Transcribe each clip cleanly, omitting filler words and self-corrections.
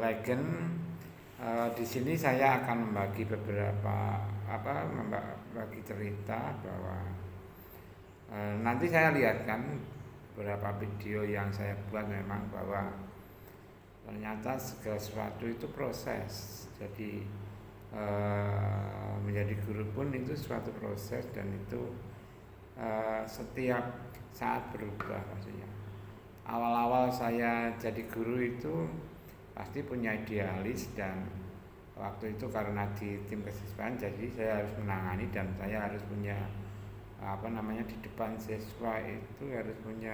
Legend. Di sini saya akan membagi membagi cerita bahwa nanti saya lihatkan beberapa video yang saya buat memang bahwa ternyata segala sesuatu itu proses. Jadi menjadi guru pun itu suatu proses dan itu setiap saat berubah maksudnya. Awal-awal saya jadi guru itu pasti punya idealis dan waktu itu karena di tim kesiswaan jadi saya harus menangani dan saya harus punya di depan siswa itu harus punya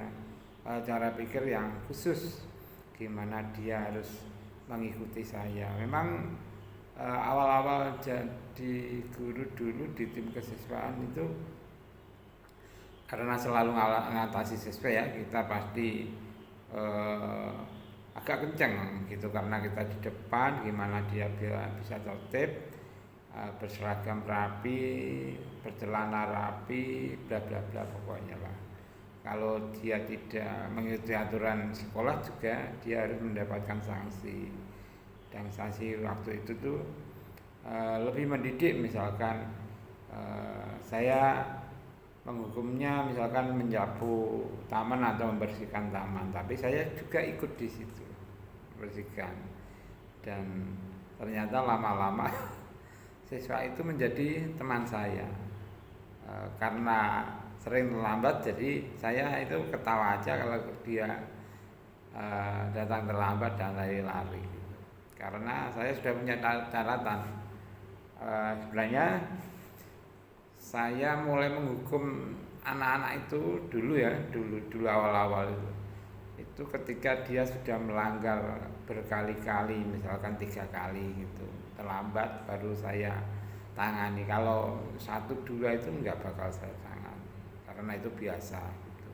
cara pikir yang khusus gimana dia harus mengikuti saya. Memang awal-awal jadi guru dulu di tim kesiswaan itu karena selalu mengatasi siswa ya kita pasti agak kenceng gitu karena kita di depan gimana dia bisa tertib, berseragam rapi, bercelana rapi, bla bla bla pokoknya lah. Kalau dia tidak mengikuti aturan sekolah juga dia harus mendapatkan sanksi. Dan sanksi waktu itu tuh lebih mendidik, misalkan saya menghukumnya misalkan menyapu taman atau membersihkan taman, tapi saya juga ikut di situ membersihkan dan ternyata lama-lama siswa itu menjadi teman saya karena sering terlambat jadi saya itu ketawa aja kalau dia datang terlambat dan lari-lari karena saya sudah punya catatan sebenarnya saya mulai menghukum anak-anak itu dulu awal-awal itu ketika dia sudah melanggar berkali-kali misalkan 3 kali gitu terlambat baru saya tangani. Kalau 1-2 itu enggak bakal saya tangani karena itu biasa gitu.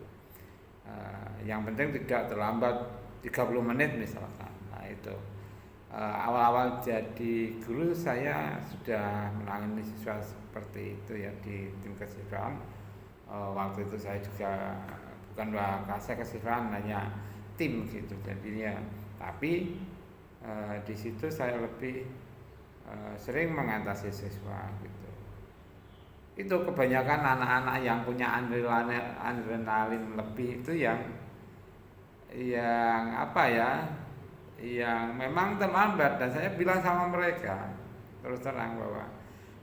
Yang penting tidak terlambat 30 menit misalkan. Nah itu awal-awal jadi guru saya sudah menangani siswa seperti itu ya di tim kesiswaan. Waktu itu saya juga bukan saya kesiswaan hanya tim gitu jadinya. Tapi di situ saya lebih sering mengatasi siswa gitu. Itu kebanyakan anak-anak yang punya adrenalin lebih itu yang yang memang terlambat dan saya bilang sama mereka terus terang bahwa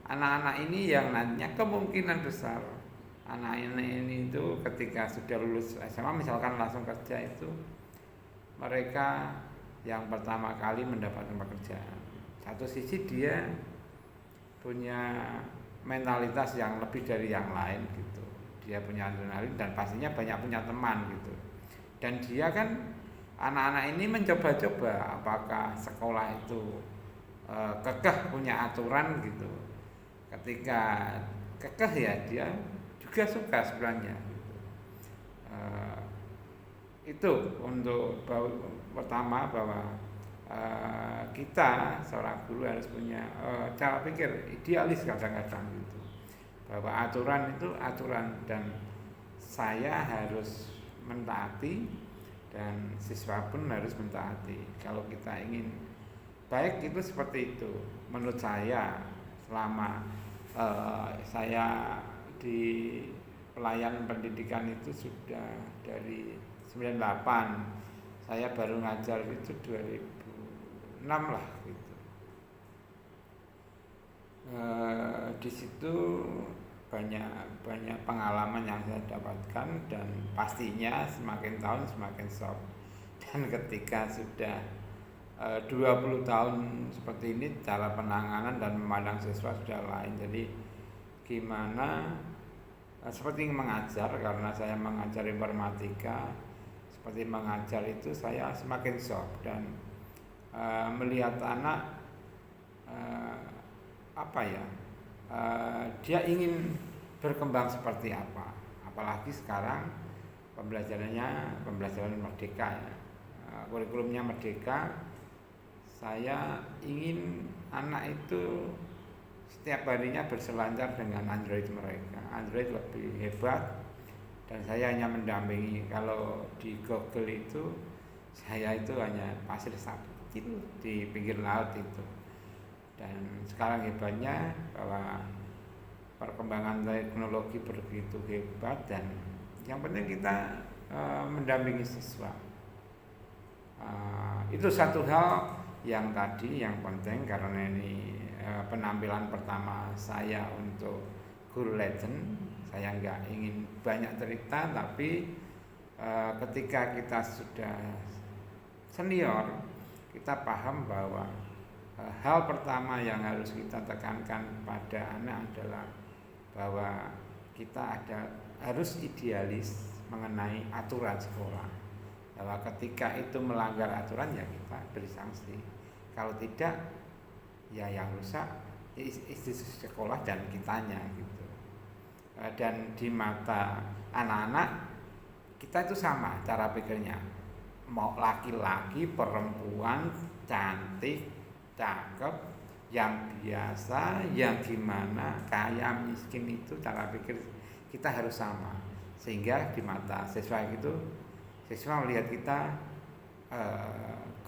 anak-anak ini yang nantinya kemungkinan besar anak-anak ini itu ketika sudah lulus SMA misalkan langsung kerja itu mereka yang pertama kali mendapatkan pekerjaan. Satu sisi dia punya mentalitas yang lebih dari yang lain gitu. Dia punya adrenalin dan pastinya banyak punya teman gitu. Dan dia kan anak-anak ini mencoba-coba apakah sekolah itu kekeh punya aturan gitu. Ketika kekeh ya dia juga suka sebenarnya gitu. Itu untuk pertama bahwa kita seorang guru harus punya cara pikir idealis kadang-kadang gitu. Bahwa aturan itu aturan dan saya harus mentaati dan siswa pun harus mentaati. Kalau kita ingin baik itu seperti itu. Menurut saya selama saya di pelayanan pendidikan itu sudah dari 98. Saya baru ngajar itu 2006 lah gitu. Di situ banyak pengalaman yang saya dapatkan dan pastinya semakin tahun semakin shock. Dan ketika sudah 20 tahun seperti ini cara penanganan dan memandang siswa sudah lain. Jadi gimana seperti mengajar karena saya mengajar informatika seperti mengajar itu saya semakin shock dan melihat anak dia ingin berkembang seperti apa, apalagi sekarang pembelajaran merdeka ya, kurikulumnya merdeka. Saya ingin anak itu setiap harinya berselancar dengan Android mereka. Android lebih hebat dan saya hanya mendampingi. Kalau di Google itu Saya itu hanya pasir satu kecil di pinggir laut itu. Dan sekarang hebatnya bahwa perkembangan teknologi begitu hebat, dan yang penting kita mendampingi siswa. Itu satu hal yang tadi yang penting, karena ini penampilan pertama saya untuk Guru Legend. Saya nggak ingin banyak cerita, tapi ketika kita sudah senior, kita paham bahwa hal pertama yang harus kita tekankan pada anak adalah bahwa kita harus idealis mengenai aturan sekolah. Bahwa ketika itu melanggar aturan ya kita beri sanksi. Kalau tidak ya yang rusak institusi sekolah dan kitanya gitu. Dan di mata anak-anak kita itu sama cara pikirnya. Mau laki-laki, perempuan, cantik, cakep, yang biasa, yang gimana, kaya, miskin, itu cara pikir kita harus sama. Sehingga di mata siswa itu, siswa melihat kita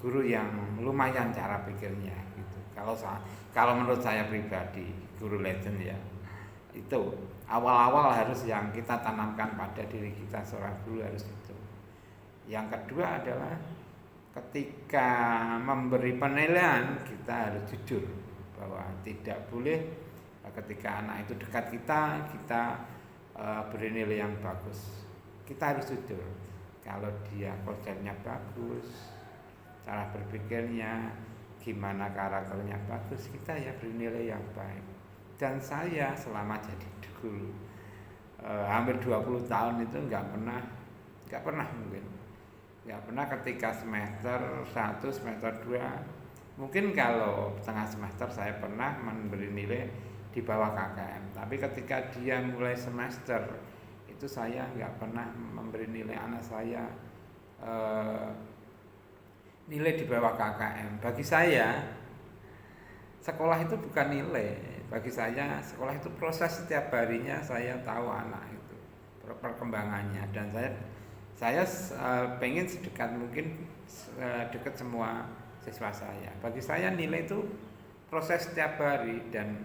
guru yang lumayan cara pikirnya gitu. Kalau menurut saya pribadi, Guru Legend ya, itu awal-awal harus yang kita tanamkan pada diri kita seorang guru harus itu. Yang kedua adalah ketika memberi penilaian kita harus jujur, bahwa tidak boleh ketika anak itu dekat kita beri nilai yang bagus. Kita harus jujur. Kalau dia konsepnya bagus, cara berpikirnya, gimana karakternya bagus, kita ya beri nilai yang baik. Dan saya selama jadi guru hampir 20 tahun itu nggak pernah ketika semester 1, semester 2, mungkin kalau setengah semester saya pernah memberi nilai di bawah KKM. Tapi ketika dia mulai semester itu saya nggak pernah memberi nilai anak saya nilai di bawah KKM. Bagi saya sekolah itu bukan nilai. Bagi saya sekolah itu proses, setiap harinya saya tahu anak itu perkembangannya, dan saya pengen sedekat mungkin dekat semua siswa saya. Bagi saya nilai itu proses setiap hari, dan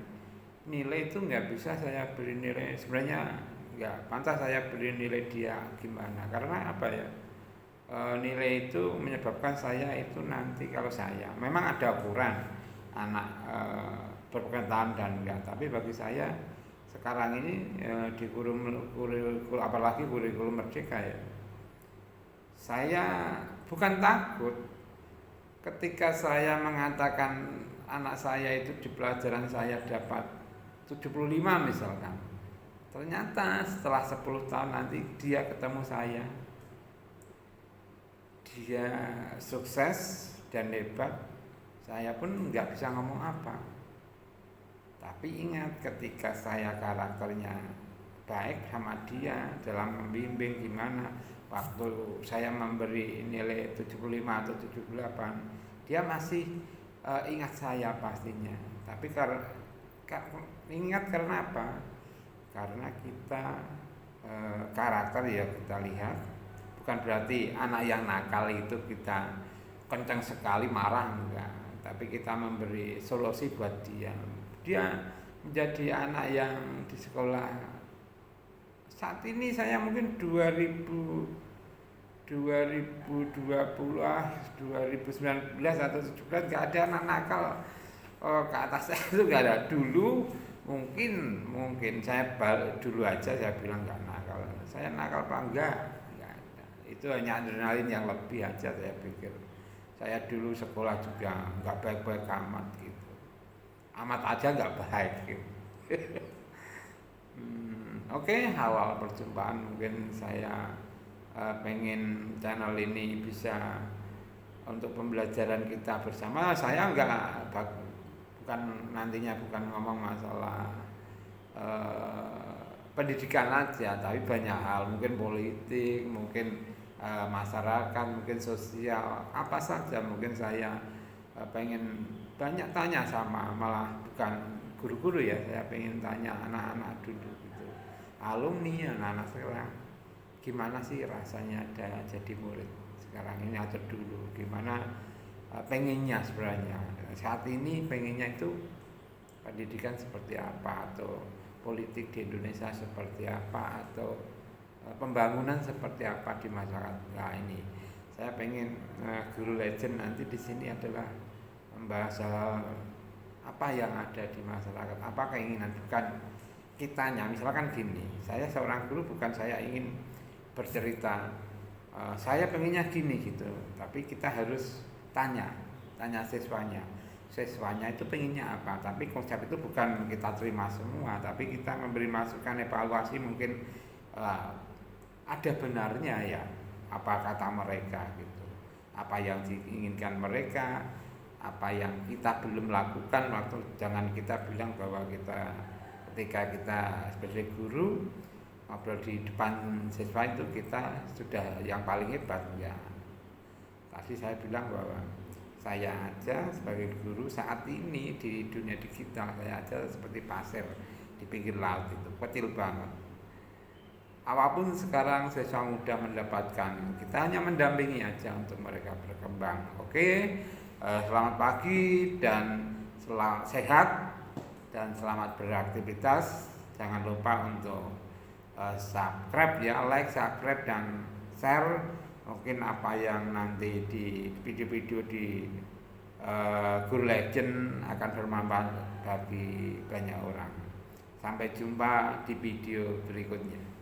nilai itu nggak bisa saya beri nilai, sebenarnya nggak pantas saya beri nilai dia gimana, karena apa ya, nilai itu menyebabkan saya itu nanti kalau saya memang ada ukuran anak berpengetahuan dan enggak, tapi bagi saya sekarang ini di kurikulum apalagi kurikulum merdeka ya, saya bukan takut ketika saya mengatakan anak saya itu di pelajaran saya dapat 75 misalkan, ternyata setelah 10 tahun nanti dia ketemu saya, dia sukses dan hebat, saya pun nggak bisa ngomong apa. Tapi ingat, ketika saya karakternya baik sama dia dalam membimbing gimana, waktu saya memberi nilai 75 atau 78, dia masih ingat saya pastinya. Tapi ingat karena apa? Karena kita karakter ya kita lihat, bukan berarti anak yang nakal itu kita kencang sekali marah, enggak. Tapi kita memberi solusi buat dia menjadi anak yang di sekolah saat ini. Saya mungkin 2020 2019 atau 2017 gak ada anak nakal ke atas saya itu gak ada. Dulu mungkin saya dulu aja saya bilang gak nakal, saya nakal apa enggak ada. Itu hanya adrenalin yang lebih aja saya pikir. Saya dulu sekolah juga nggak baik-baik amat gitu, amat aja nggak baik gitu. Oke, awal perjumpaan mungkin saya pengen channel ini bisa untuk pembelajaran kita bersama. Saya bukan nantinya bukan ngomong masalah pendidikan aja, tapi banyak hal, mungkin politik, mungkin masyarakat, mungkin sosial, apa saja. Mungkin saya pengen banyak tanya sama, malah bukan guru-guru ya, saya pengen tanya anak-anak dulu gitu, alumni, anak-anak sekarang, gimana sih rasanya ada jadi murid. sekarang ini atau dulu, gimana pengennya sebenarnya saat ini, pengennya itu pendidikan seperti apa, atau politik di Indonesia seperti apa, atau pembangunan seperti apa di masyarakat. Nah ini saya pengen Guru Legend nanti di sini adalah membahas hal apa yang ada di masyarakat, apa keinginan, bukan kitanya. Misalkan gini, saya seorang guru, bukan saya ingin bercerita saya pengennya gini gitu, tapi kita harus tanya siswanya itu pengennya apa. Tapi konsep itu bukan kita terima semua, tapi kita memberi masukan, evaluasi, mungkin ada benarnya ya apa kata mereka gitu, apa yang diinginkan mereka, apa yang kita belum lakukan. Waktu jangan kita bilang bahwa kita ketika kita sebagai guru ngobrol di depan siswa itu kita sudah yang paling hebat ya. Tadi saya bilang bahwa saya aja sebagai guru saat ini di dunia digital, saya aja seperti pasir di pinggir laut, itu kecil banget. Apapun sekarang siswa muda mendapatkan, kita hanya mendampingi aja untuk mereka berkembang. Oke, selamat pagi dan sehat dan selamat beraktivitas. Jangan lupa untuk subscribe ya, like, subscribe dan share. Mungkin apa yang nanti di video-video di Guru Legend akan bermanfaat bagi banyak orang. Sampai jumpa di video berikutnya.